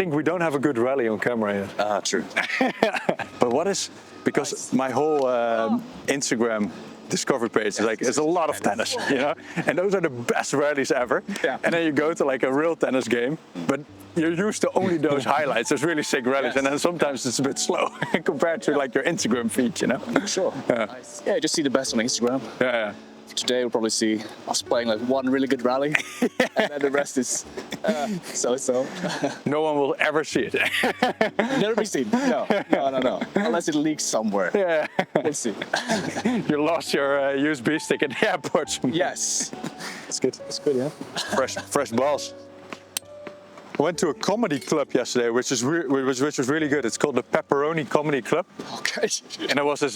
think we don't have a good rally on camera yet. True. But what is, because my whole Instagram discovery page is like, it's a lot of tennis, you know? And those are the best rallies ever. Yeah. And then you go to like a real tennis game, but you're used to only those highlights. There's really sick rallies, and then sometimes it's a bit slow compared to like your Instagram feed, you know? Sure. Nice. Yeah, just see the best on Instagram. Yeah. Today we'll probably see us playing like one really good rally, and then the rest is so-so. No one will ever see it. Never be seen. No. Unless it leaks somewhere. Yeah. We'll see. You lost your USB stick at the airport. Yes. That's good. That's good, yeah. Fresh balls. I went to a comedy club yesterday, which was really good. It's called the Pepperoni Comedy Club. Okay. And it was this,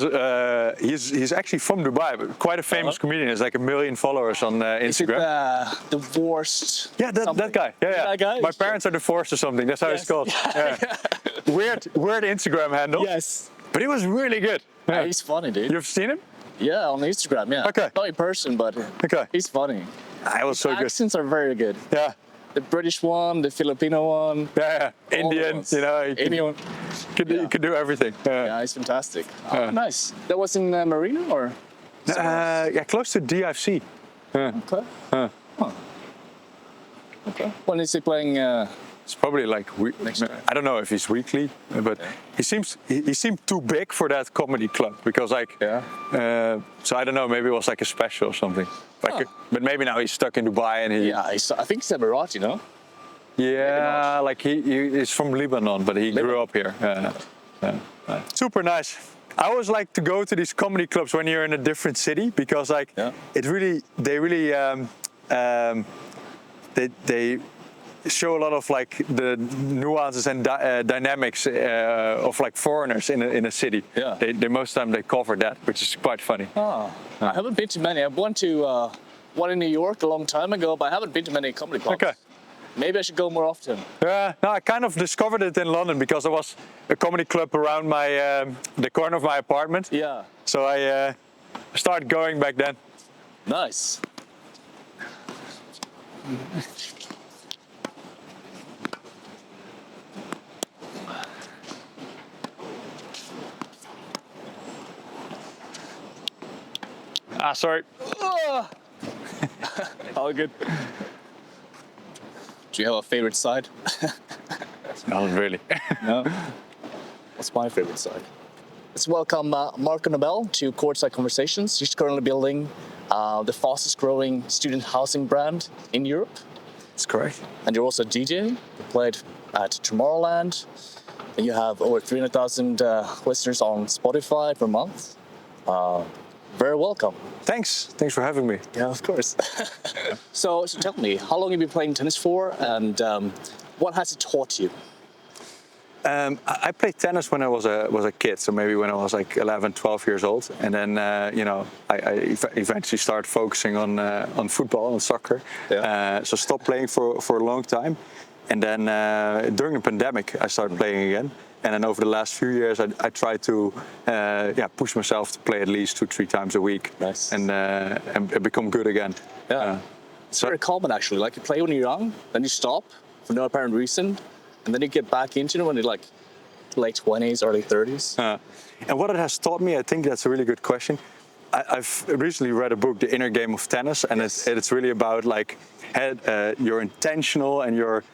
he's actually from Dubai, but quite a famous comedian. He's like 1 million followers on Instagram. Is it divorced? Yeah, that guy. Yeah. That guy? My parents are divorced or something. That's how it's called. Yeah. Weird Instagram handle. Yes. But he was really good. Yeah, he's funny, dude. You've seen him? Yeah, on Instagram, yeah. Okay. Not in person, but he's funny. I was so good. Accents are very good. Yeah. The British one, the Filipino one. Yeah. Indian, you know. Indian. You could do everything. Yeah, he's fantastic. Oh, nice. That was in Marina or? Yeah, close to DFC. Okay. Okay. When is he playing? It's probably like I don't know if he's weekly, but he seemed too big for that comedy club because so I don't know, maybe it was like a special or something. But maybe now he's stuck in Dubai and I think he's Emirati, no? Yeah, like he is from Lebanon, but he grew up here. Super nice. I always like to go to these comedy clubs when you're in a different city because they show a lot of like the nuances and dynamics of like foreigners in a city. Yeah. They most of the time they cover that, which is quite funny. I haven't been to many. I went to one in New York a long time ago, but I haven't been to many comedy clubs. Okay. Maybe I should go more often. Yeah, no, I kind of discovered it in London because there was a comedy club around my the corner of my apartment. Yeah. So I started going back then. Nice. Sorry. All good. Do you have a favorite side? Not really. No? What's my favorite side? Let's welcome Mark Nobel to Courtside Conversations. He's currently building the fastest growing student housing brand in Europe. That's correct. And you're also a DJ. You played at Tomorrowland. And you have over 300,000 listeners on Spotify per month. Very welcome. Thanks for having me. Yeah, of course. So tell me, how long have you been playing tennis for, and what has it taught you? I played tennis when I was a kid, so maybe when I was like 11, 12 years old, and then I eventually started focusing on football and soccer. Yeah. So stopped playing for a long time, and then during the pandemic I started playing again. And then over the last few years, I tried to push myself to play at least 2-3 times a week. Nice. And become good again. Yeah. It's very common actually. Like you play when you're young, then you stop for no apparent reason, and then you get back into it when you're like late 20s, early 30s. And what it has taught me, I think that's a really good question. I've recently read a book, The Inner Game of Tennis, and it's really about like your intentional and your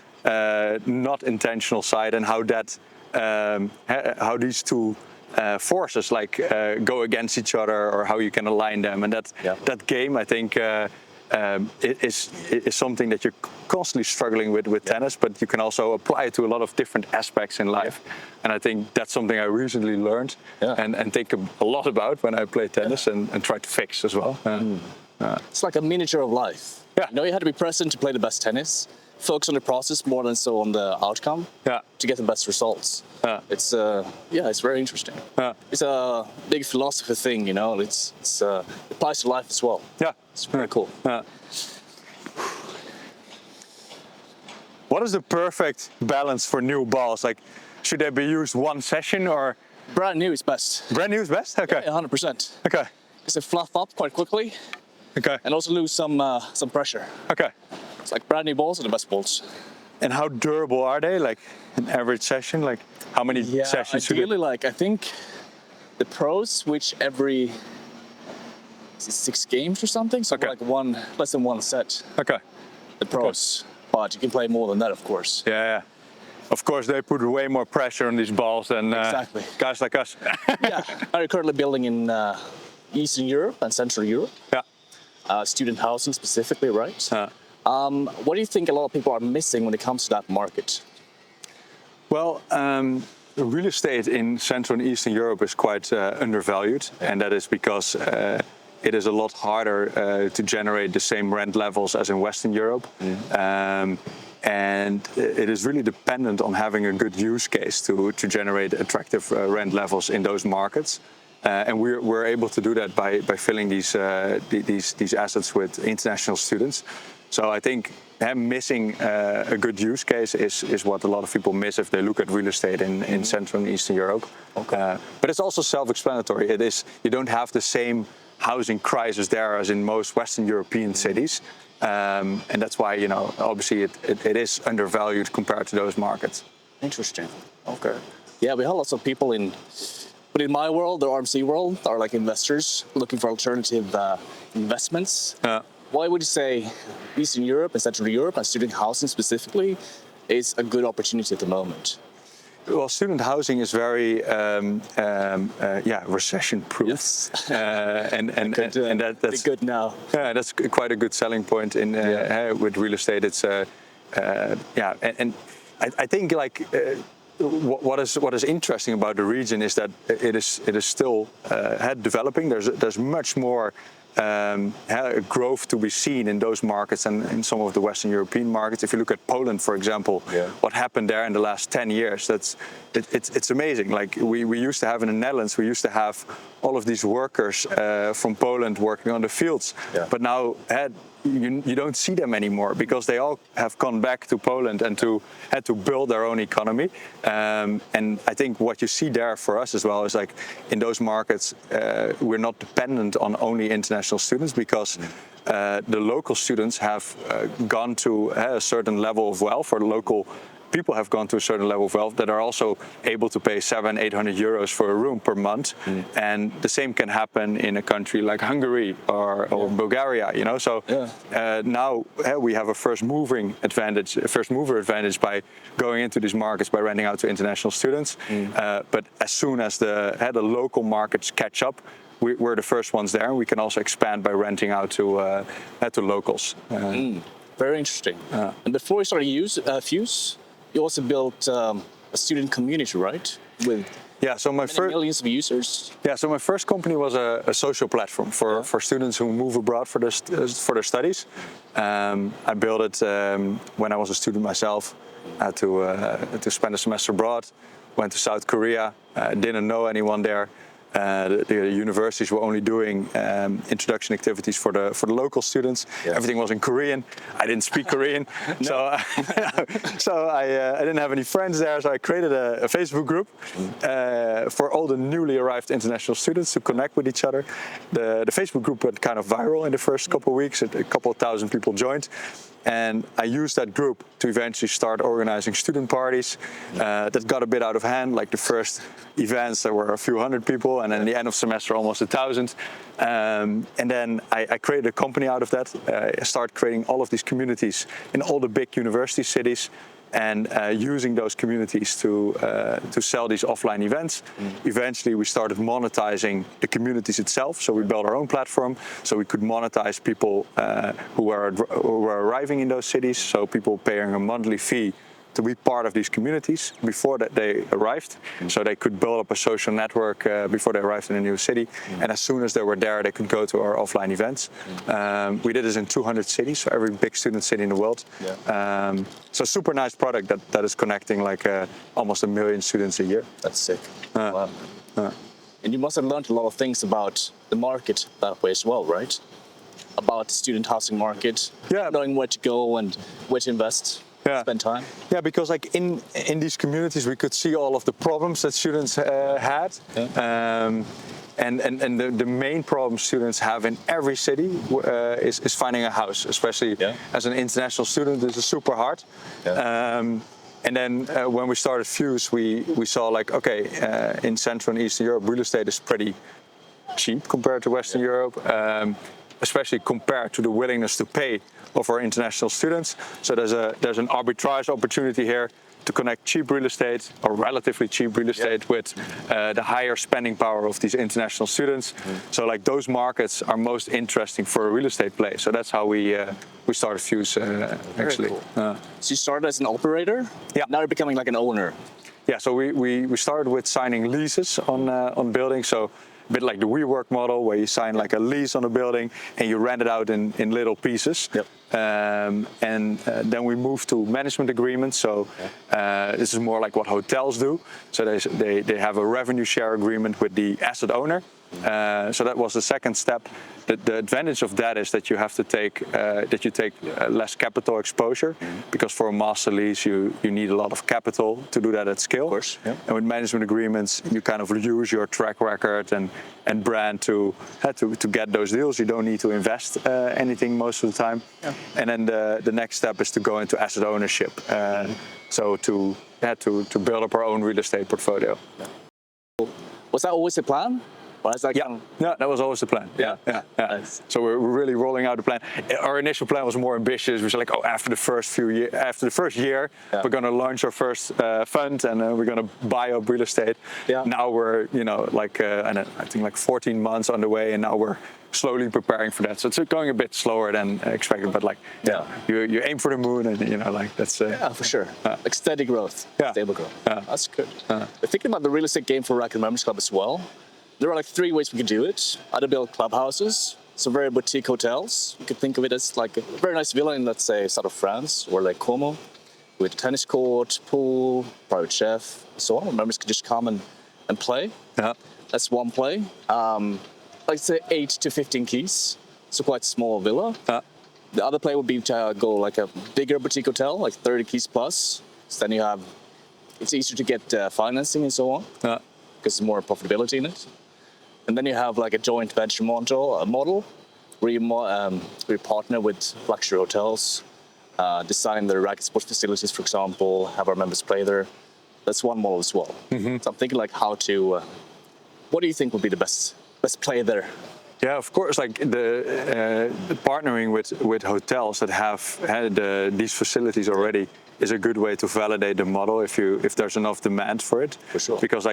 not intentional side, and how that. How these two forces go against each other, or how you can align them, and that game I think is something that you're constantly struggling with tennis, but you can also apply it to a lot of different aspects in life. And I think that's something I recently learned and think a lot about when I play tennis and try to fix as well. It's like a miniature of life. Yeah. You know, you have to be present to play the best tennis. Focus on the process more than so on the outcome to get the best results. It's it's very interesting. It's a big philosophy thing, you know. It applies to life as well. Yeah, it's very cool. What is the perfect balance for new balls? Like, should they be used one session or? Brand new is best. Brand new is best. Okay. Yeah, 100%. Okay. Because they fluff up quite quickly. Okay. And also lose some pressure. Okay. It's like brand new balls are the best balls. And how durable are they? Like an average session? Like how many sessions should ideally, like I think the pros switch every 6 games or something. So like less than 1 set. Okay. The pros, but you can play more than that, of course. Yeah. Of course, they put way more pressure on these balls than guys like us. Yeah, I'm currently building in Eastern Europe and Central Europe. Yeah. Student housing specifically, right? What do you think a lot of people are missing when it comes to that market? Well, real estate in Central and Eastern Europe is quite undervalued, and that is because it is a lot harder to generate the same rent levels as in Western Europe. And it is really dependent on having a good use case to generate attractive rent levels in those markets. And we're able to do that by filling these assets with international students. So I think missing a good use case is what a lot of people miss if they look at real estate in Central and Eastern Europe. Okay. But it's also self-explanatory. You don't have the same housing crisis there as in most Western European cities. And that's why, obviously it is undervalued compared to those markets. Interesting. Okay. Yeah, we have lots of people but in my world, the RMC world, are like investors looking for alternative investments. Why would you say Eastern Europe and Central Europe and student housing specifically is a good opportunity at the moment? Well, student housing is very recession-proof. Yes. and that's good now. Yeah, that's quite a good selling point with real estate. It's and I think like what is interesting about the region is that it is still developing. There's much more growth to be seen in those markets and in some of the Western European markets. If you look at Poland, for example, what happened there in the last 10 years, it's amazing. Like we used to have in the Netherlands, we used to have all of these workers from Poland working on the fields, but now you don't see them anymore because they all have gone back to Poland and had to build their own economy. And I think what you see there for us as well is like in those markets, we're not dependent on only international students because the local students have gone to a certain level of wealth, or the local people have gone to a certain level of wealth that are also able to pay 700-800 euros for a room per month. And the same can happen in a country like Hungary or Bulgaria, So now we have a first mover advantage by going into these markets by renting out to international students. But as soon as the local markets catch up, we're the first ones there, and we can also expand by renting out to locals. Very interesting. And before we started Fuse, you also built a student community, right? With millions of users. Yeah, so my first company was a social platform for students who move abroad for their studies. I built it when I was a student myself. I had to spend a semester abroad. Went to South Korea. Didn't know anyone there. The universities were only doing introduction activities for the local students. Everything was in Korean. I didn't speak Korean, so I didn't have any friends there. So I created a Facebook group for all the newly arrived international students to connect with each other. The Facebook group went kind of viral in the first couple of weeks. A couple of thousand people joined. And I used that group to eventually start organizing student parties. That got a bit out of hand. Like the first events, there were a few hundred people, and then the end of semester, almost 1,000. And then I created a company out of that. I started creating all of these communities in all the big university cities, and using those communities to sell these offline events. Eventually, we started monetizing the communities itself. So we built our own platform, so we could monetize people who were arriving in those cities. So people paying a monthly fee to be part of these communities before that they arrived. So they could build up a social network before they arrived in a new city. And as soon as they were there, they could go to our offline events. We did this in 200 cities, so every big student city in the world. So super nice product that is connecting like almost 1 million students a year. That's sick. Wow. And you must have learned a lot of things about the market that way as well, right? About the student housing market, knowing where to go and where to invest. Spend time. Yeah, because like in these communities, we could see all of the problems that students had. And the main problem students have in every city is finding a house, especially as an international student. This is super hard. And then when we started Fuse, we saw like, okay, in Central and Eastern Europe, real estate is pretty cheap compared to Western Europe, especially compared to the willingness to pay of our international students. So there's an arbitrage opportunity here to connect cheap real estate, or relatively cheap real estate, with the higher spending power of these international students. So like those markets are most interesting for a real estate play. So that's how we started Fuse actually. Cool. So you started as an operator. Now you're becoming like an owner. Yeah. So we started with signing leases on buildings. So a bit like the WeWork model, where you sign like a lease on a building and you rent it out in little pieces. And then we moved to management agreements. So this is more like what hotels do. So they have a revenue share agreement with the asset owner. So that was the second step. The advantage of that is that you have to take less capital exposure, because for a master lease you need a lot of capital to do that at scale. Of course. And with management agreements, you kind of use your track record and brand to get those deals. You don't need to invest anything most of the time. And then the next step is to go into asset ownership. So to build up our own real estate portfolio. Was that always the plan? No, that was always the plan. Yeah. Nice. So we're really rolling out the plan. Our initial plan was more ambitious. We were like, after the first year, we're going to launch our first fund, and we're going to buy up real estate. Now we're, I think like 14 months on the way, and now we're slowly preparing for that. So it's going a bit slower than expected, but you aim for the moon, and that's for sure. Like steady growth, stable growth. That's good. Thinking about the real estate game for Racquet Members Club as well. There are like 3 ways we could do it. Either build clubhouses, so very boutique hotels. You could think of it as like a very nice villa in, let's say, south of France, or like Como, with tennis court, pool, private chef, so on. Members could just come and play. That's one play. Like say 8 to 15 keys, so quite a small villa. The other play would be to go like a bigger boutique hotel, like 30 keys plus. So then it's easier to get financing and so on, because there's more profitability in it. And then you have like a joint venture model where you partner with luxury hotels, design their racket sports facilities, for example, have our members play there. That's one model as well. So I'm thinking like what do you think would be the best play there? Yeah, of course. Like the partnering with hotels that have had these facilities already is a good way to validate the model if there's enough demand for it. For sure. Because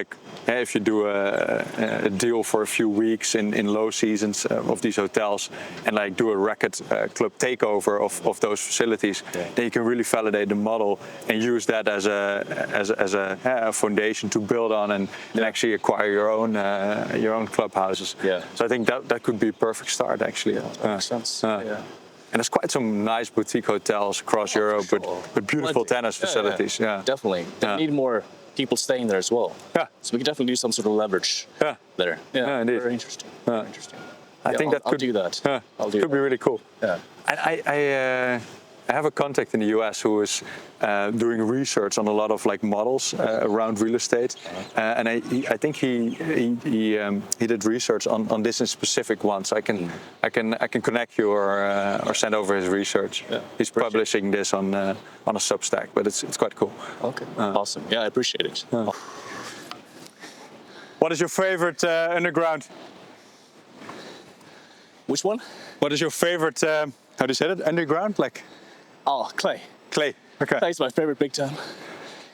if you do a deal for a few weeks in low seasons of these hotels, and like do a racket club takeover of those facilities, then you can really validate the model and use that as a foundation to build on and actually acquire your own clubhouses. So I think that could be a perfect start actually. That makes sense. And there's quite some nice boutique hotels across Europe with beautiful tennis facilities. Definitely. They need more people staying there as well. So we could definitely do some sort of leverage there. Indeed. Very interesting. Very interesting. I think I'll do that. Could be really cool. I have a contact in the US who is doing research on a lot of like models around real estate, and I think he did research on this in specific one. So I can connect you or send over his research. He's publishing this on a Substack, but it's quite cool. Okay, awesome. Yeah, I appreciate it. What is your favorite underground? Which one? What is your favorite? How do you say that? Underground, like. Oh, clay. Clay. Okay. Clay's my favorite big time.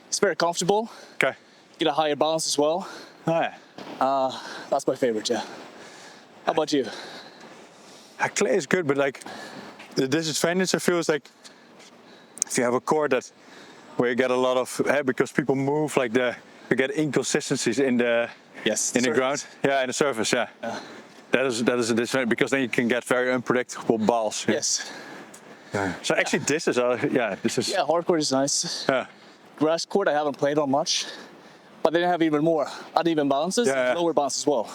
It's very comfortable. Okay. Get a higher balance as well. That's my favorite. Yeah. How about you? Clay is good, but like the disadvantage I feel is like if you have a court where you get a lot of because people move like you get inconsistencies in the ground. Yeah, in the surface. Yeah. That is a disadvantage because then you can get very unpredictable balls. Yes. So actually, this is hardcourt is nice. Grass court I haven't played on much, but they have even more uneven balances, lower bounce as well.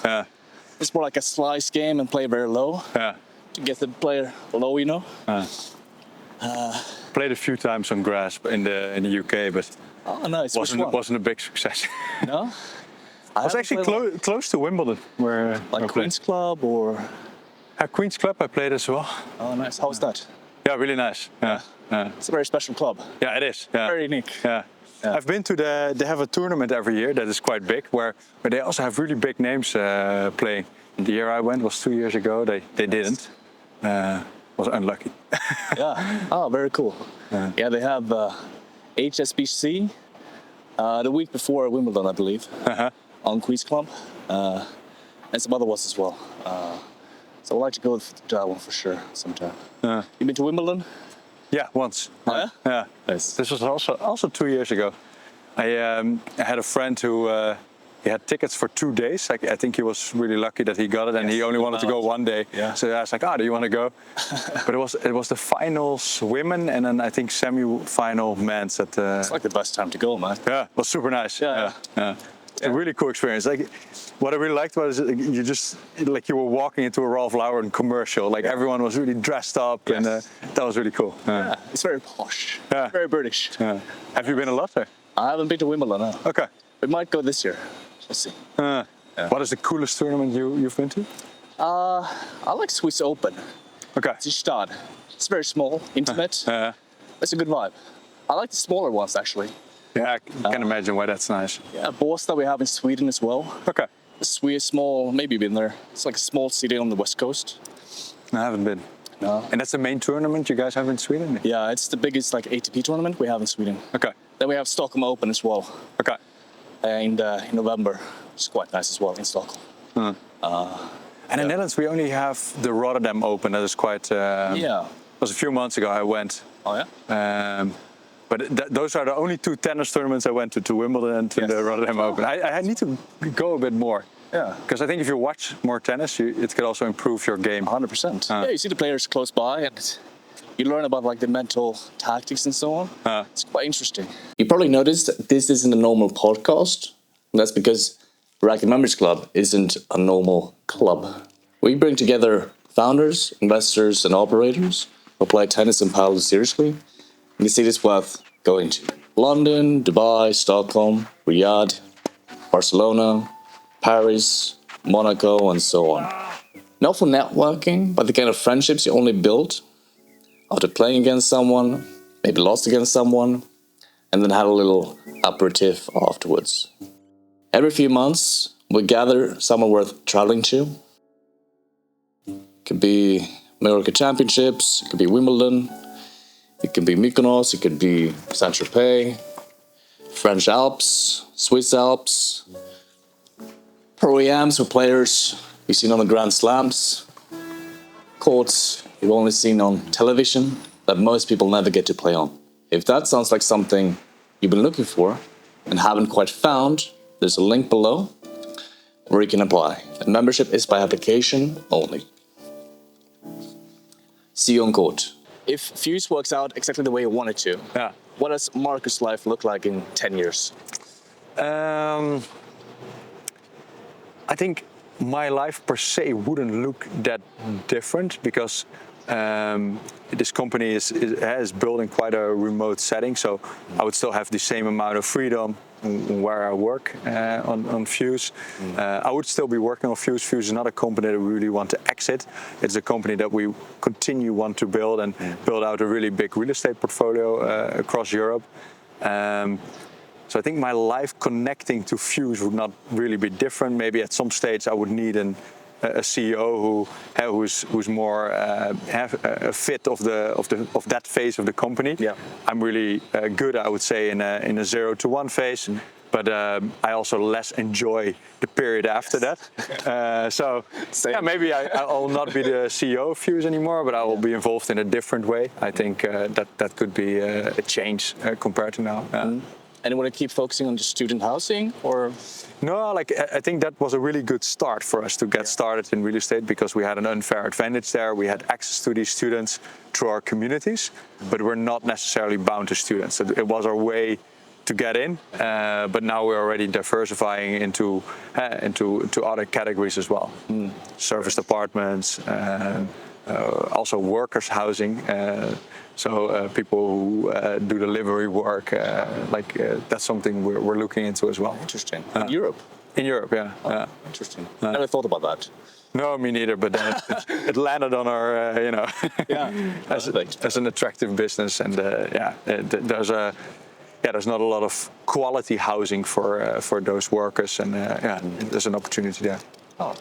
It's more like a slice game and play very low. To get the player low, Played a few times on grass in the UK, but nice. wasn't a big success. No. I was actually close to Wimbledon. Where like Queen's Club or... At Queen's Club I played as well. Oh, nice. How was that? Yeah, really nice. Yeah. It's a very special club. Yeah, it is. Yeah. Very unique. Yeah. I've been to they have a tournament every year that is quite big, where they also have really big names playing. The year I went was 2 years ago. They didn't. Was unlucky. Yeah. Oh, very cool. Yeah, they have HSBC the week before Wimbledon, I believe, on Queen's Club, and some other ones as well. So I'd like to go to that one for sure sometime. You been to Wimbledon? Yeah, once. Oh, yeah? Yeah. Nice. This was also 2 years ago. I had a friend who he had tickets for 2 days. I think he was really lucky that he got it, and he only wanted to go one day. Yeah. So I was like, do you want to go? But it was the finals women, and then I think semi-final men's. It's like the best time to go, man. Yeah, it was super nice. Yeah. It's a really cool experience. Like, what I really liked was you were walking into a Ralph Lauren commercial. Like everyone was really dressed up, and that was really cool. Yeah, it's very posh. Yeah. Very British. Yeah. Have you been a lot there? I haven't been to Wimbledon. No. Okay. We might go this year. Let's see. What is the coolest tournament you've been to? I like Swiss Open. Okay. It's Stad. It's very small, intimate. It's a good vibe. I like the smaller ones actually. Yeah, I can imagine why that's nice. Yeah, Båstad we have in Sweden as well. Okay. Sweden, small, maybe you've been there. It's like a small city on the west coast. I haven't been. No. And that's the main tournament you guys have in Sweden? Yeah, it's the biggest like ATP tournament we have in Sweden. Okay. Then we have Stockholm Open as well. Okay. And in November, it's quite nice as well in Stockholm. And in Netherlands we only have the Rotterdam Open. That is quite. It was a few months ago I went. Oh yeah. But those are the only 2 tennis tournaments I went to Wimbledon and to the Rotterdam Open. I need to go a bit more. Yeah. Because I think if you watch more tennis, it could also improve your game. 100%. Yeah, you see the players close by and you learn about like the mental tactics and so on. It's quite interesting. You probably noticed this isn't a normal podcast. And that's because Racquet Members Club isn't a normal club. We bring together founders, investors, and operators who play tennis and padel seriously. The cities worth going to: London, Dubai, Stockholm, Riyadh, Barcelona, Paris, Monaco, and so on. Not for networking, but the kind of friendships you only build after playing against someone, maybe lost against someone, and then had a little aperitif afterwards. Every few months, we gather somewhere worth traveling to. It could be Mallorca Championships, it could be Wimbledon, it could be Mykonos, it could be Saint-Tropez, French Alps, Swiss Alps, pro-AMs with players you've seen on the Grand Slams, courts you've only seen on television that most people never get to play on. If that sounds like something you've been looking for and haven't quite found, there's a link below where you can apply. And membership is by application only. See you on court. If Fuse works out exactly the way you want it to, what does Marcus' life look like in 10 years? I think my life per se wouldn't look that different because this company is built in quite a remote setting, so I would still have the same amount of freedom where I work on Fuse. I would still be working on Fuse. Fuse is not a company that we really want to exit. It's a company that we want to build and build out a really big real estate portfolio across Europe. So I think my life connecting to Fuse would not really be different. Maybe at some stage I would need a CEO who's more a fit of that phase of the company. Yeah. I'm really good, I would say, in a 0 to 1 phase, but I also less enjoy the period after that. Maybe I'll not be the CEO of Fuse anymore, but I will be involved in a different way. I think that could be a change compared to now. And you want to keep focusing on just student housing, or? No, I think that was a really good start for us to get started in real estate because we had an unfair advantage there. We had access to these students through our communities, but we're not necessarily bound to students. So it was our way to get in, but now we're already diversifying into other categories as well. Serviced apartments, also workers housing. So people who do delivery work, that's something we're looking into as well. Interesting. In Europe? In Europe, yeah. Oh, interesting. Never thought about that. No, me neither. But then it landed on our, as an attractive business, and there's not a lot of quality housing for those workers, and there's an opportunity there. Oh,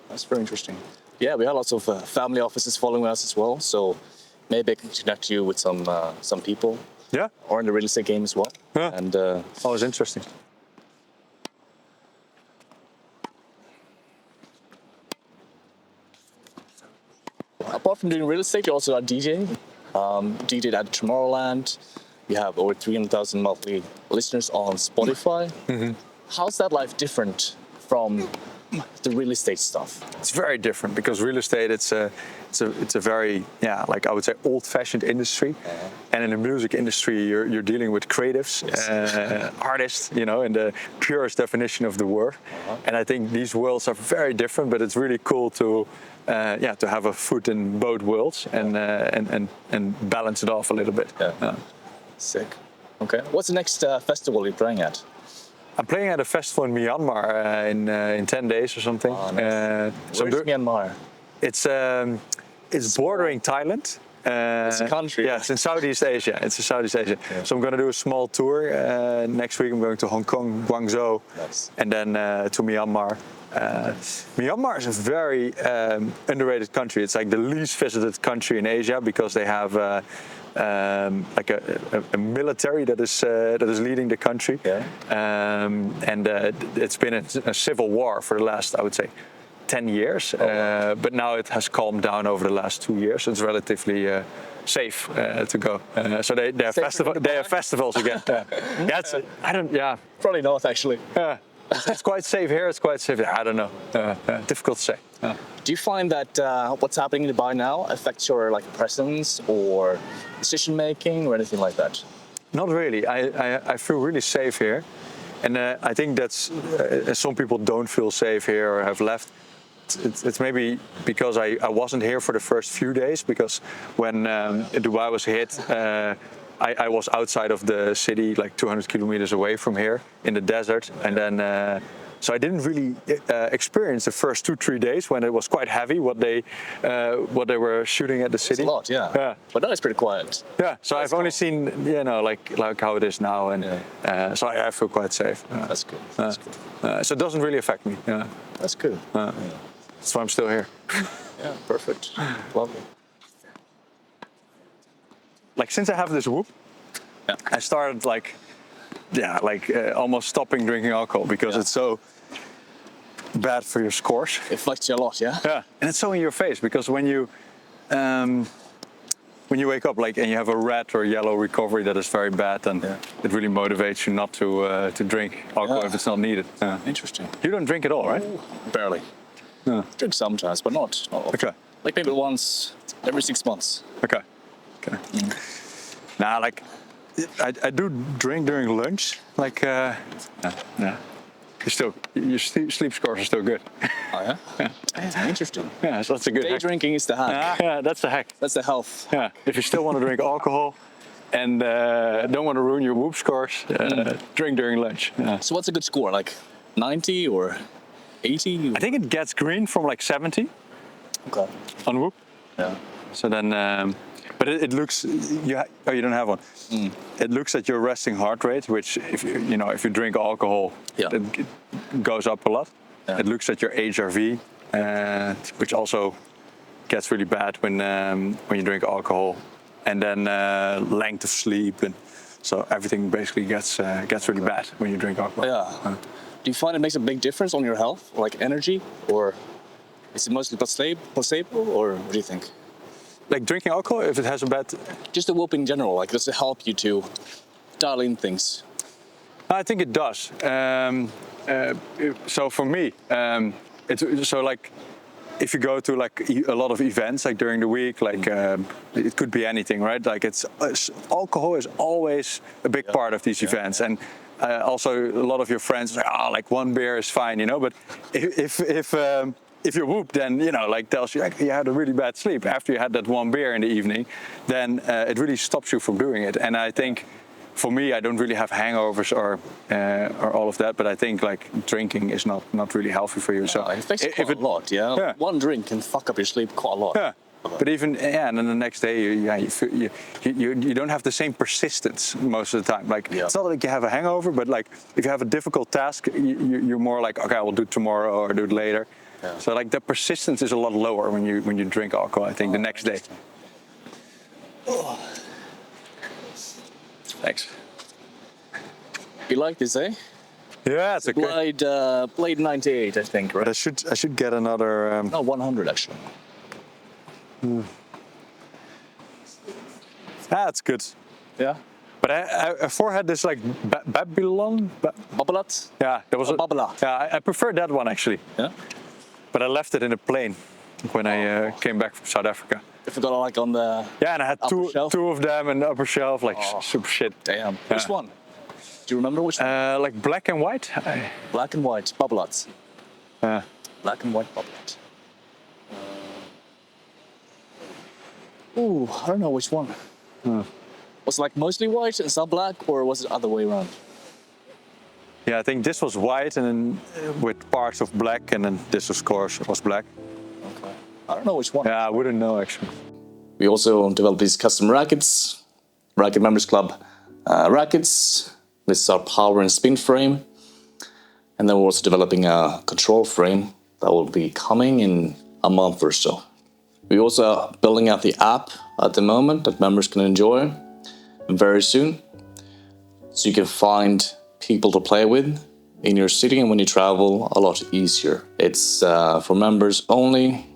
that's very interesting. Yeah, we have lots of family offices following us as well, so maybe I can connect you with some people. Yeah. Or in the real estate game as well. Yeah. And always interesting. Apart from doing real estate, you also are DJing. DJed at Tomorrowland. You have over 300,000 monthly listeners on Spotify. Mm-hmm. How's that life different from the real estate stuff? It's very different because real estate it's a very I would say old-fashioned industry, and in the music industry you're dealing with creatives, artists, in the purest definition of the word. And I think these worlds are very different, but it's really cool to have a foot in both worlds and balance it off a little bit. Sick. Okay. What's the next festival you're playing at? I'm playing at a festival in Myanmar in 10 days or something. Oh, nice. Where's Myanmar? It's bordering Thailand. It's a country. Yeah, it's in Southeast Asia. It's in Southeast Asia. Yeah. So I'm going to do a small tour. Next week I'm going to Hong Kong, Guangzhou, and then to Myanmar. Myanmar is a very underrated country. It's like the least visited country in Asia because they have a military that is leading the country, and it's been a civil war for the last, I would say, 10 years. But now it has calmed down over the last 2 years. It's relatively safe to go. So they have festivals again. Probably not actually. It's quite safe here. It's quite safe. I don't know. Difficult to say. Do you find that what's happening in Dubai now affects your presence or decision making or anything like that? Not really. I feel really safe here, and I think that's some people don't feel safe here or have left. It's maybe because I wasn't here for the first few days, because when Dubai was hit, I was outside of the city, like 200 kilometers away from here in the desert, and then so I didn't really experience the first 2-3 days when it was quite heavy what they were shooting at the city. It's a lot, yeah. But now it's pretty quiet. Yeah, so I've only seen like how it is now, and so I feel quite safe. That's good. That's good. So it doesn't really affect me. That's good. That's why I'm still here. Yeah, perfect. Lovely. Like since I have this whoop, I started almost stopping drinking alcohol because it's so bad for your scores. It affects you a lot, yeah? Yeah, and it's so in your face because when you wake up and you have a red or yellow recovery that is very bad, then it really motivates you not to drink alcohol if it's not needed. Interesting. You don't drink at all, right? Barely. Drink sometimes, but not often. Okay. Like maybe once every 6 months. Okay. Now, I do drink during lunch. Your sleep scores are still good. Oh yeah? Interesting. Yeah, so that's a good Day hack. drinking is the hack. Yeah, that's the hack. That's the health. Yeah, if you still want to drink alcohol and don't want to ruin your whoop scores, drink during lunch. Yeah. So what's a good score? 90 or 80? I think it gets green from 70. Okay. On whoop. Yeah. So then, but it looks. You don't have one. It looks at your resting heart rate, which if you drink alcohol, it goes up a lot. Yeah. It looks at your HRV, which also gets really bad when you drink alcohol, and then length of sleep, and so everything basically gets really bad when you drink alcohol. Yeah. Do you find it makes a big difference on your health, like energy, or is it mostly placebo, or what do you think? Like drinking alcohol, if it has a bad... Just the whoop in general, does it help you to dial in things? I think it does. So for me, if you go to a lot of events during the week, it could be anything, right? Alcohol is always a big part of these events, and also a lot of your friends say, one beer is fine, But if your whoop then, you know, like tells you like, you had a really bad sleep after you had that one beer in the evening, then it really stops you from doing it. And I think for me, I don't really have hangovers or all of that, but I think like drinking is not really healthy for you. So it affects quite a lot, yeah? One drink can fuck up your sleep quite a lot. Yeah. But even and then the next day you don't have the same persistence most of the time. Like it's not like you have a hangover, but like if you have a difficult task, you're more like, okay, I will do it tomorrow or do it later. Yeah. So like the persistence is a lot lower when you drink alcohol. I think the next day. Oh. Thanks. You like this, eh? Yeah, it's okay. Blade 98, I think, right? But I should get another. No, 100 actually. That's good. Yeah. But I before had this like Babylon. Babolat? Yeah, there was a Babolat. Yeah, I prefer that one actually. Yeah. But I left it in a plane when I came back from South Africa. You forgot like on the and I had two of them in the upper shelf, like super shit. Damn. Yeah. Which one? Do you remember which one? Like black and white. Black and white Babolats. Black and white Babolat. Ooh, I don't know which one. Was it like mostly white and some black, or was it the other way around? Yeah, I think this was white and then with parts of black, and then this of course was black. Okay. I don't know which one. Yeah, I wouldn't know actually. We also developed these custom rackets, Racquet Members Club rackets. This is our power and spin frame. And then we're also developing a control frame that will be coming in a month or so. We're also building out the app at the moment that members can enjoy very soon. So you can find people to play with in your city, and when you travel, a lot easier. It's for members only.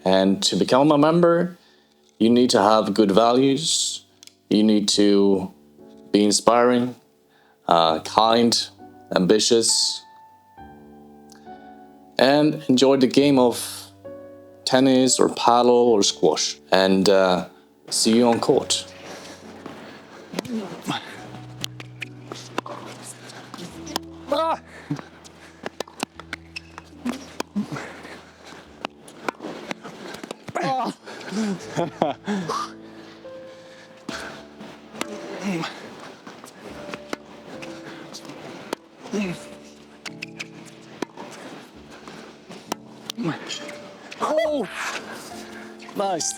And to become a member, you need to have good values. You need to be inspiring, kind, ambitious, and enjoy the game of tennis or paddle or squash. And see you on court. Ah. Oh, nice.